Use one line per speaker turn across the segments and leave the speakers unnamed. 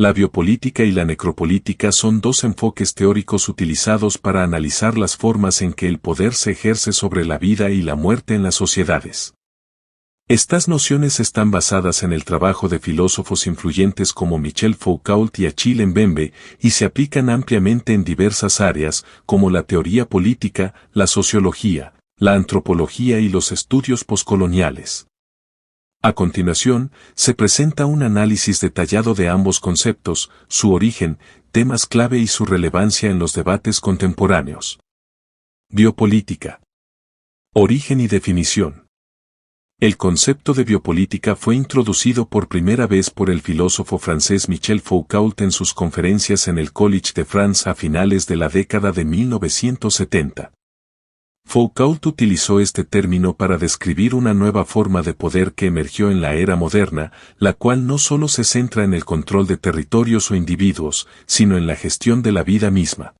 La biopolítica y la necropolítica son dos enfoques teóricos utilizados para analizar las formas en que el poder se ejerce sobre la vida y la muerte en las sociedades. Estas nociones están basadas en el trabajo de filósofos influyentes como Michel Foucault y Achille Mbembe y se aplican ampliamente en diversas áreas como la teoría política, la sociología, la antropología y los estudios poscoloniales. A continuación, se presenta un análisis detallado de ambos conceptos, su origen, temas clave y su relevancia en los debates contemporáneos. Biopolítica. Origen y definición. El concepto de biopolítica fue introducido por primera vez por el filósofo francés Michel Foucault en sus conferencias en el Collège de France a finales de la década de 1970. Foucault utilizó este término para describir una nueva forma de poder que emergió en la era moderna, la cual no solo se centra en el control de territorios o individuos, sino en la gestión de la vida misma.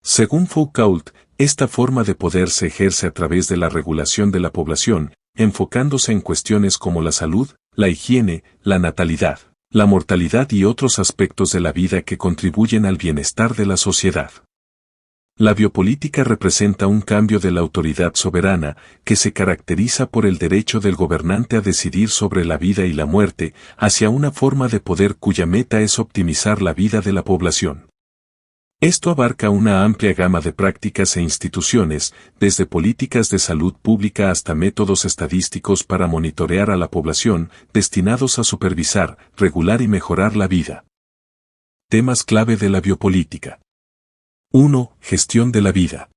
Según Foucault, esta forma de poder se ejerce a través de la regulación de la población, enfocándose en cuestiones como la salud, la higiene, la natalidad, la mortalidad y otros aspectos de la vida que contribuyen al bienestar de la sociedad. La biopolítica representa un cambio de la autoridad soberana, que se caracteriza por el derecho del gobernante a decidir sobre la vida y la muerte, hacia una forma de poder cuya meta es optimizar la vida de la población. Esto abarca una amplia gama de prácticas e instituciones, desde políticas de salud pública hasta métodos estadísticos para monitorear a la población, destinados a supervisar, regular y mejorar la vida. Temas clave de la biopolítica. 1. Gestión de la vida.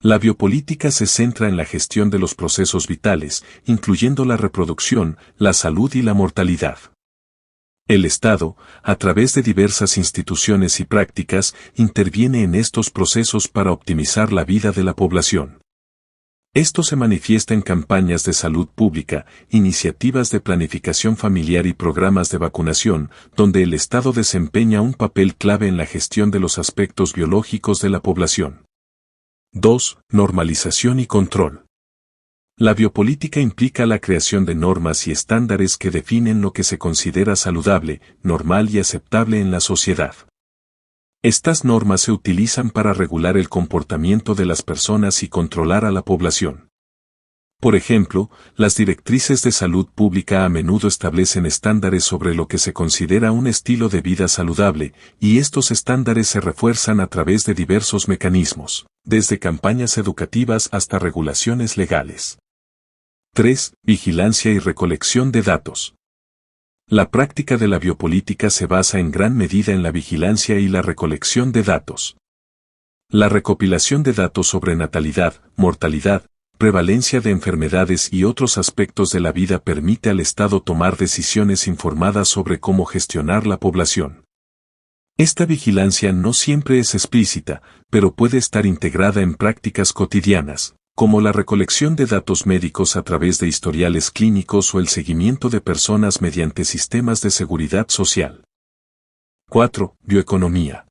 La biopolítica se centra en la gestión de los procesos vitales, incluyendo la reproducción, la salud y la mortalidad. El Estado, a través de diversas instituciones y prácticas, interviene en estos procesos para optimizar la vida de la población. Esto se manifiesta en campañas de salud pública, iniciativas de planificación familiar y programas de vacunación, donde el Estado desempeña un papel clave en la gestión de los aspectos biológicos de la población. 2. Normalización y control. La biopolítica implica la creación de normas y estándares que definen lo que se considera saludable, normal y aceptable en la sociedad. Estas normas se utilizan para regular el comportamiento de las personas y controlar a la población. Por ejemplo, las directrices de salud pública a menudo establecen estándares sobre lo que se considera un estilo de vida saludable, y estos estándares se refuerzan a través de diversos mecanismos, desde campañas educativas hasta regulaciones legales. 3. Vigilancia y recolección de datos. La práctica de la biopolítica se basa en gran medida en la vigilancia y la recolección de datos. La recopilación de datos sobre natalidad, mortalidad, prevalencia de enfermedades y otros aspectos de la vida permite al Estado tomar decisiones informadas sobre cómo gestionar la población. Esta vigilancia no siempre es explícita, pero puede estar integrada en prácticas cotidianas, como la recolección de datos médicos a través de historiales clínicos o el seguimiento de personas mediante sistemas de seguridad social. 4. Bioeconomía.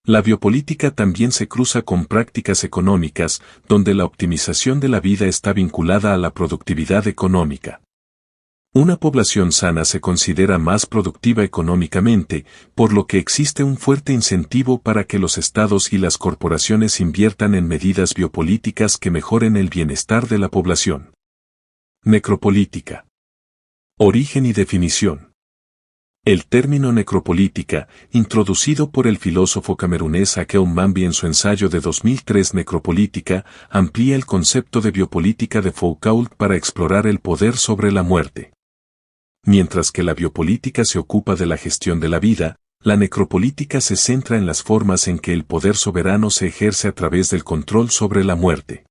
La biopolítica también se cruza con prácticas económicas, donde la optimización de la vida está vinculada a la productividad económica. Una población sana se considera más productiva económicamente, por lo que existe un fuerte incentivo para que los estados y las corporaciones inviertan en medidas biopolíticas que mejoren el bienestar de la población. Necropolítica. Origen y definición. El término necropolítica, introducido por el filósofo camerunés Akeum Mbambi en su ensayo de 2003 Necropolítica, amplía el concepto de biopolítica de Foucault para explorar el poder sobre la muerte. Mientras que la biopolítica se ocupa de la gestión de la vida, la necropolítica se centra en las formas en que el poder soberano se ejerce a través del control sobre la muerte.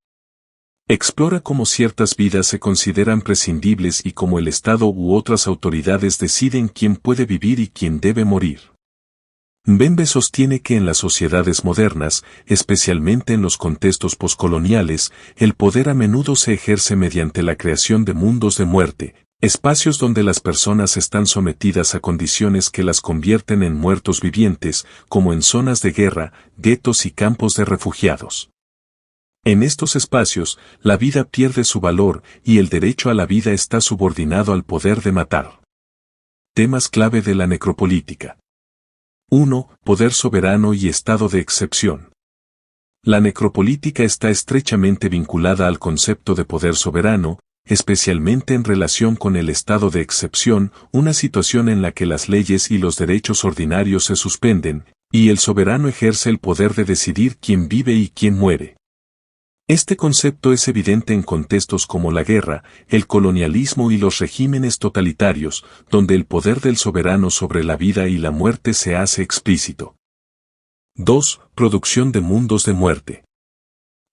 Explora cómo ciertas vidas se consideran prescindibles y cómo el Estado u otras autoridades deciden quién puede vivir y quién debe morir. Mbembe sostiene que en las sociedades modernas, especialmente en los contextos poscoloniales, el poder a menudo se ejerce mediante la creación de mundos de muerte, espacios donde las personas están sometidas a condiciones que las convierten en muertos vivientes, como en zonas de guerra, guetos y campos de refugiados. En estos espacios, la vida pierde su valor y el derecho a la vida está subordinado al poder de matar. Temas clave de la necropolítica. 1. Poder soberano y estado de excepción. La necropolítica está estrechamente vinculada al concepto de poder soberano, especialmente en relación con el estado de excepción, una situación en la que las leyes y los derechos ordinarios se suspenden, y el soberano ejerce el poder de decidir quién vive y quién muere. Este concepto es evidente en contextos como la guerra, el colonialismo y los regímenes totalitarios, donde el poder del soberano sobre la vida y la muerte se hace explícito. 2. Producción de mundos de muerte.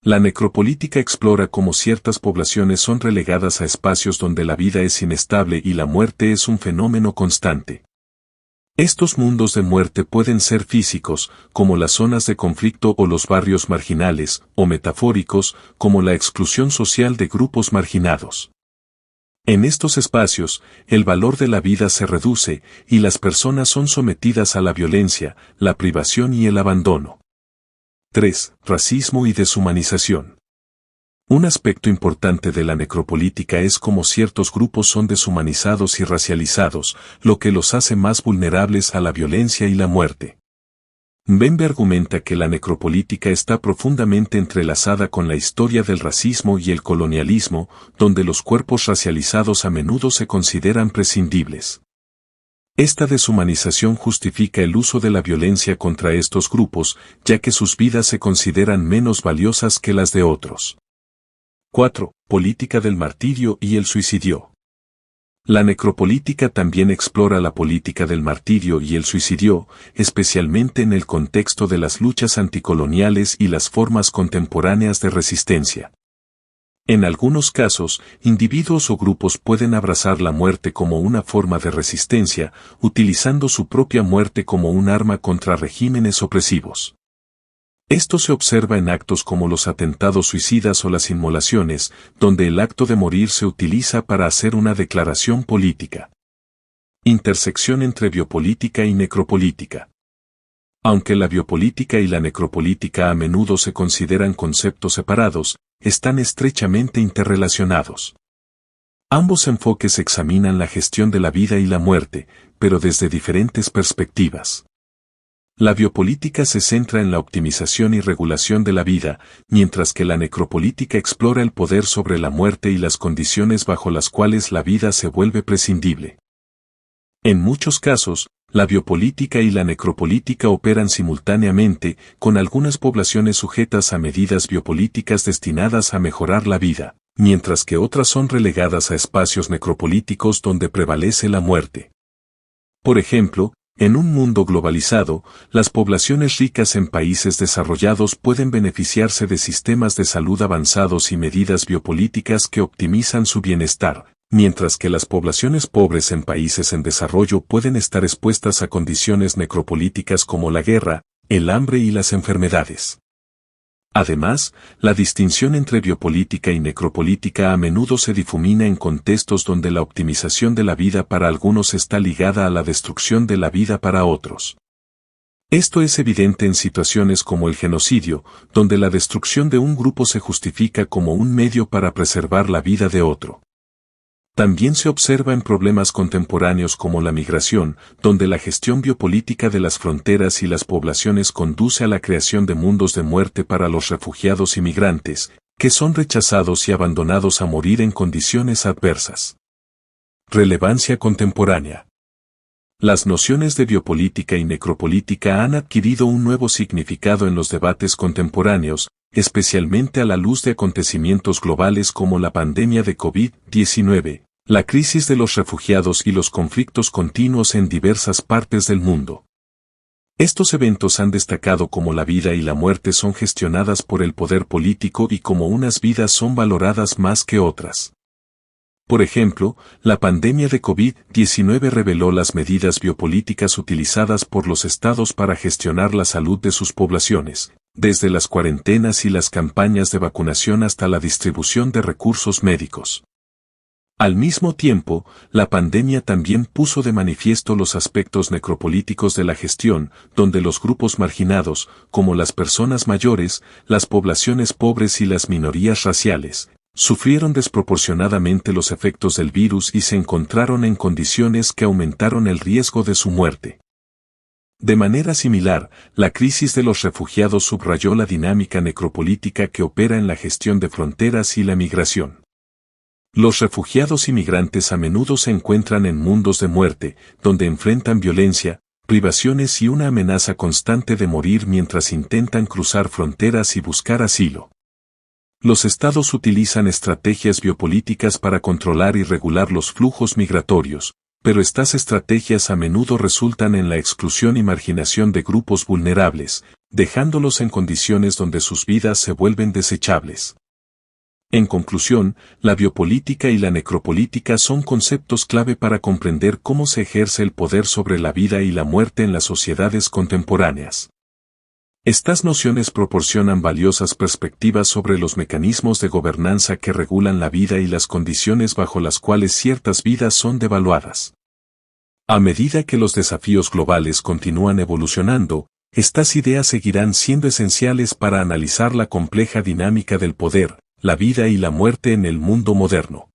La necropolítica explora cómo ciertas poblaciones son relegadas a espacios donde la vida es inestable y la muerte es un fenómeno constante. Estos mundos de muerte pueden ser físicos, como las zonas de conflicto o los barrios marginales, o metafóricos, como la exclusión social de grupos marginados. En estos espacios, el valor de la vida se reduce, y las personas son sometidas a la violencia, la privación y el abandono. 3. Racismo y deshumanización. Un aspecto importante de la necropolítica es cómo ciertos grupos son deshumanizados y racializados, lo que los hace más vulnerables a la violencia y la muerte. Bembe argumenta que la necropolítica está profundamente entrelazada con la historia del racismo y el colonialismo, donde los cuerpos racializados a menudo se consideran prescindibles. Esta deshumanización justifica el uso de la violencia contra estos grupos, ya que sus vidas se consideran menos valiosas que las de otros. 4. Política del martirio y el suicidio. La necropolítica también explora la política del martirio y el suicidio, especialmente en el contexto de las luchas anticoloniales y las formas contemporáneas de resistencia. En algunos casos, individuos o grupos pueden abrazar la muerte como una forma de resistencia, utilizando su propia muerte como un arma contra regímenes opresivos. Esto se observa en actos como los atentados suicidas o las inmolaciones, donde el acto de morir se utiliza para hacer una declaración política. Intersección entre biopolítica y necropolítica. Aunque la biopolítica y la necropolítica a menudo se consideran conceptos separados, están estrechamente interrelacionados. Ambos enfoques examinan la gestión de la vida y la muerte, pero desde diferentes perspectivas. La biopolítica se centra en la optimización y regulación de la vida, mientras que la necropolítica explora el poder sobre la muerte y las condiciones bajo las cuales la vida se vuelve prescindible. En muchos casos, la biopolítica y la necropolítica operan simultáneamente, con algunas poblaciones sujetas a medidas biopolíticas destinadas a mejorar la vida, mientras que otras son relegadas a espacios necropolíticos donde prevalece la muerte. Por ejemplo, en un mundo globalizado, las poblaciones ricas en países desarrollados pueden beneficiarse de sistemas de salud avanzados y medidas biopolíticas que optimizan su bienestar, mientras que las poblaciones pobres en países en desarrollo pueden estar expuestas a condiciones necropolíticas como la guerra, el hambre y las enfermedades. Además, la distinción entre biopolítica y necropolítica a menudo se difumina en contextos donde la optimización de la vida para algunos está ligada a la destrucción de la vida para otros. Esto es evidente en situaciones como el genocidio, donde la destrucción de un grupo se justifica como un medio para preservar la vida de otro. También se observa en problemas contemporáneos como la migración, donde la gestión biopolítica de las fronteras y las poblaciones conduce a la creación de mundos de muerte para los refugiados y migrantes, que son rechazados y abandonados a morir en condiciones adversas. Relevancia contemporánea. Las nociones de biopolítica y necropolítica han adquirido un nuevo significado en los debates contemporáneos, especialmente a la luz de acontecimientos globales como la pandemia de COVID-19, la crisis de los refugiados y los conflictos continuos en diversas partes del mundo. Estos eventos han destacado cómo la vida y la muerte son gestionadas por el poder político y cómo unas vidas son valoradas más que otras. Por ejemplo, la pandemia de COVID-19 reveló las medidas biopolíticas utilizadas por los estados para gestionar la salud de sus poblaciones, desde las cuarentenas y las campañas de vacunación hasta la distribución de recursos médicos. Al mismo tiempo, la pandemia también puso de manifiesto los aspectos necropolíticos de la gestión, donde los grupos marginados, como las personas mayores, las poblaciones pobres y las minorías raciales, sufrieron desproporcionadamente los efectos del virus y se encontraron en condiciones que aumentaron el riesgo de su muerte. De manera similar, la crisis de los refugiados subrayó la dinámica necropolítica que opera en la gestión de fronteras y la migración. Los refugiados inmigrantes a menudo se encuentran en mundos de muerte, donde enfrentan violencia, privaciones y una amenaza constante de morir mientras intentan cruzar fronteras y buscar asilo. Los estados utilizan estrategias biopolíticas para controlar y regular los flujos migratorios, pero estas estrategias a menudo resultan en la exclusión y marginación de grupos vulnerables, dejándolos en condiciones donde sus vidas se vuelven desechables. En conclusión, la biopolítica y la necropolítica son conceptos clave para comprender cómo se ejerce el poder sobre la vida y la muerte en las sociedades contemporáneas. Estas nociones proporcionan valiosas perspectivas sobre los mecanismos de gobernanza que regulan la vida y las condiciones bajo las cuales ciertas vidas son devaluadas. A medida que los desafíos globales continúan evolucionando, estas ideas seguirán siendo esenciales para analizar la compleja dinámica del poder, la vida y la muerte en el mundo moderno.